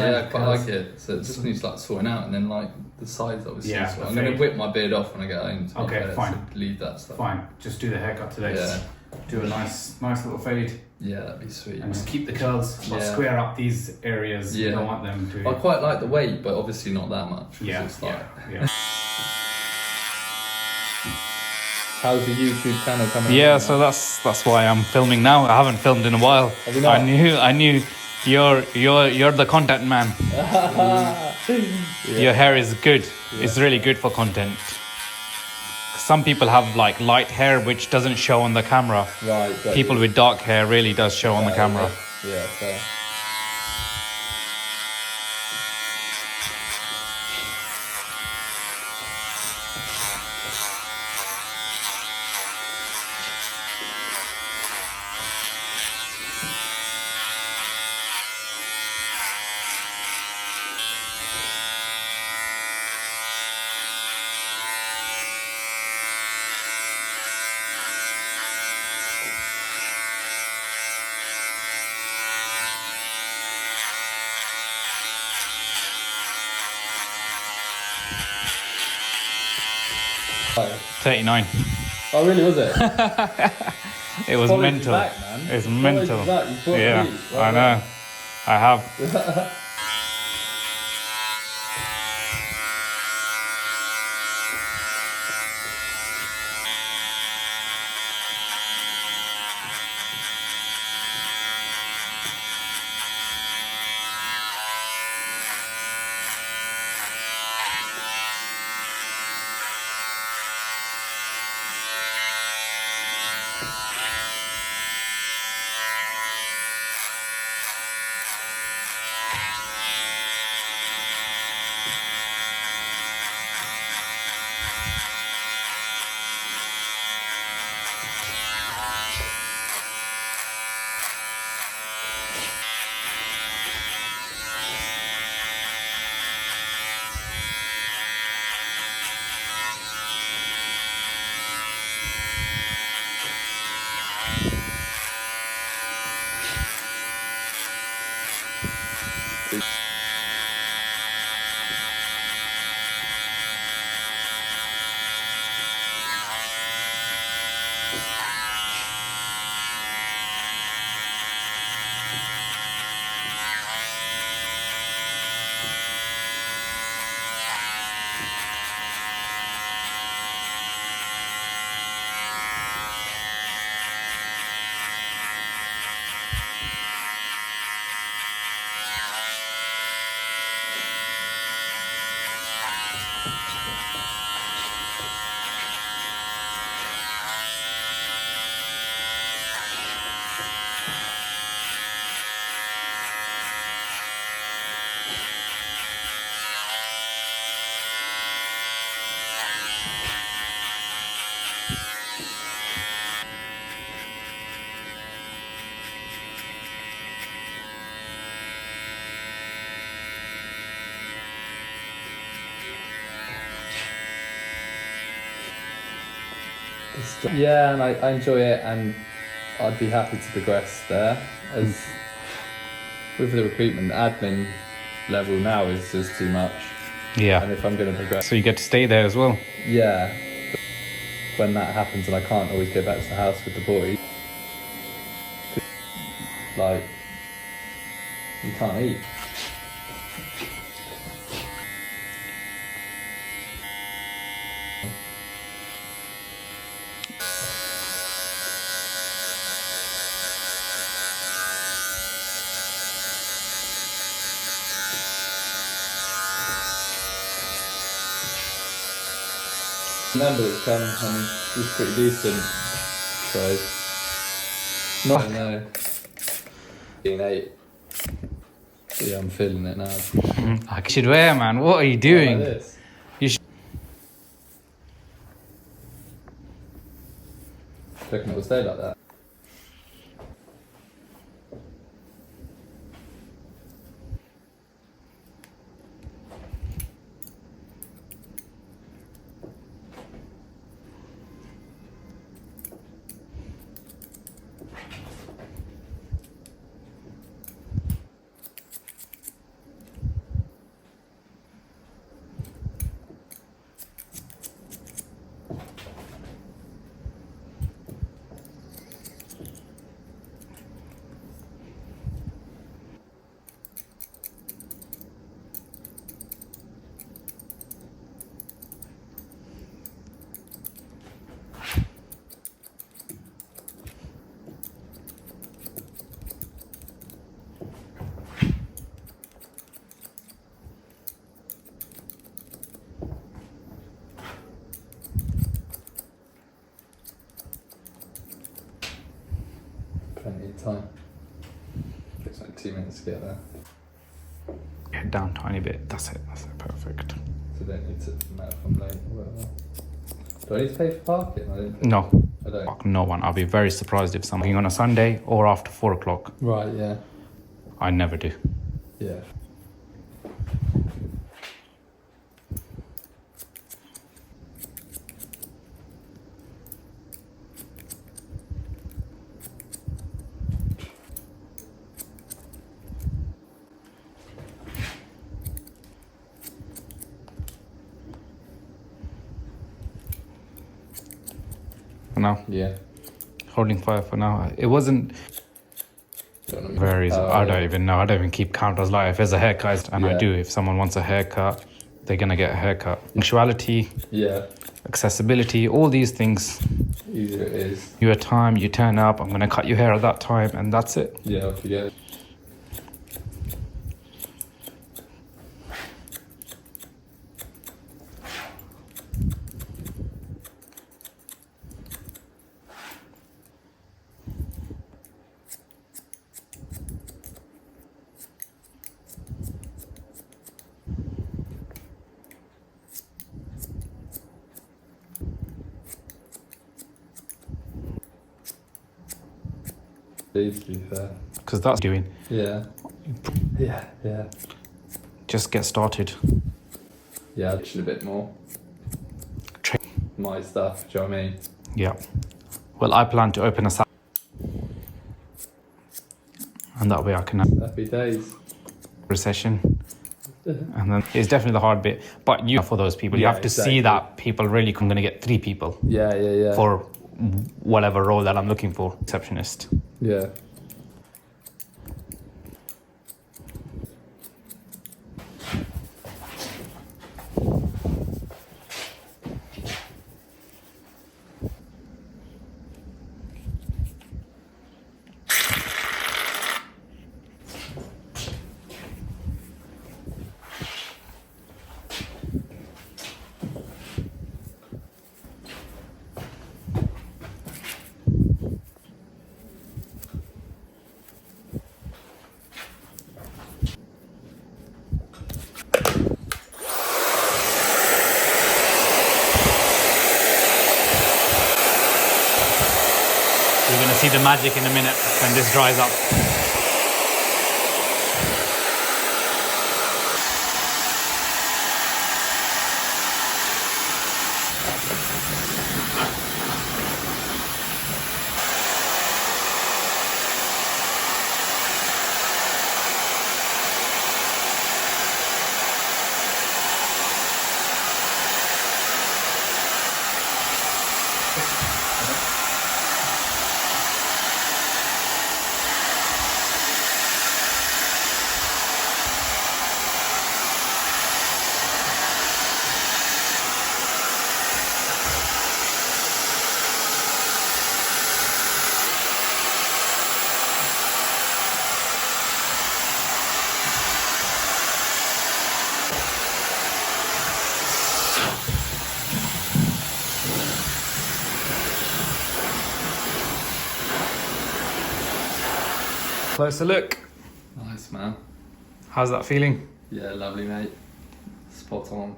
Yeah, I quite like it. So it just needs like sorting out, and then like the sides obviously. Yeah, so I'm going to whip my beard off when I get home. Okay, fine. So leave that stuff. Fine. Just do the haircut today. Yeah. Do a nice little fade. Yeah, that'd be sweet. And just keep the curls, but square up these areas. You don't want them to. I quite like the weight, but obviously not that much. Yeah, it's like... yeah. How's the YouTube channel coming? Yeah, so that's why I'm filming now. I haven't filmed in a while. Have you not? I knew you're the content man. Your hair is good. Yeah. It's really good for content. Some people have like light hair which doesn't show on the camera. Right. People with dark hair really does show on the camera. Yeah, fair. Oh. 39. Oh, really? Was it? It was mental. Back, man. It's mental. Yeah, I know. I have. Yeah, and I enjoy it, and I'd be happy to progress there. As with the recruitment, admin level now is just too much. Yeah. And if I'm going to progress, So you get to stay there as well. yeah. But when that happens, and I can't always go back to the house with the boys, like you can't eat. Remember it's come and it's pretty decent, so not no. Being 8. Yeah, I'm feeling it now. I should wear, man. What are you doing? Like this. You should. I reckon it will stay like that. time. Takes like 2 minutes to get there. Head down tiny bit. That's it, perfect. So don't need to matter if I'm late or whatever. Do I need to pay for parking? I don't think No. I don't. No one. I'll be very surprised if someone on a Sunday or after 4 o'clock. Right, yeah. I never do. Yeah. For now. Yeah. Holding fire for now. It wasn't very. I don't even know. I don't even keep count. I was like, if there's a haircut, and I do. If someone wants a haircut, they're gonna get a haircut. Punctuality. Yeah. Accessibility. All these things. Easier it is. Your time. You turn up. I'm gonna cut your hair at that time, and that's it. Yeah, off you go. To be fair. Because that's doing. Yeah. Yeah, yeah. Just get started. Yeah, I should a bit more. My stuff, do you know what I mean? Yeah. Well, I plan to open a salon. And that way I can have Happy days. a session. And then it's definitely the hard bit. But you, for those people, you Yeah, have to exactly. see that people really, I'm going to get 3 people Yeah, yeah, yeah. for whatever role that I'm looking for. Receptionist. Yeah. You're going to see the magic in a minute when this dries up. Closer look. Nice, man. How's that feeling? Yeah, lovely, mate. Spot on.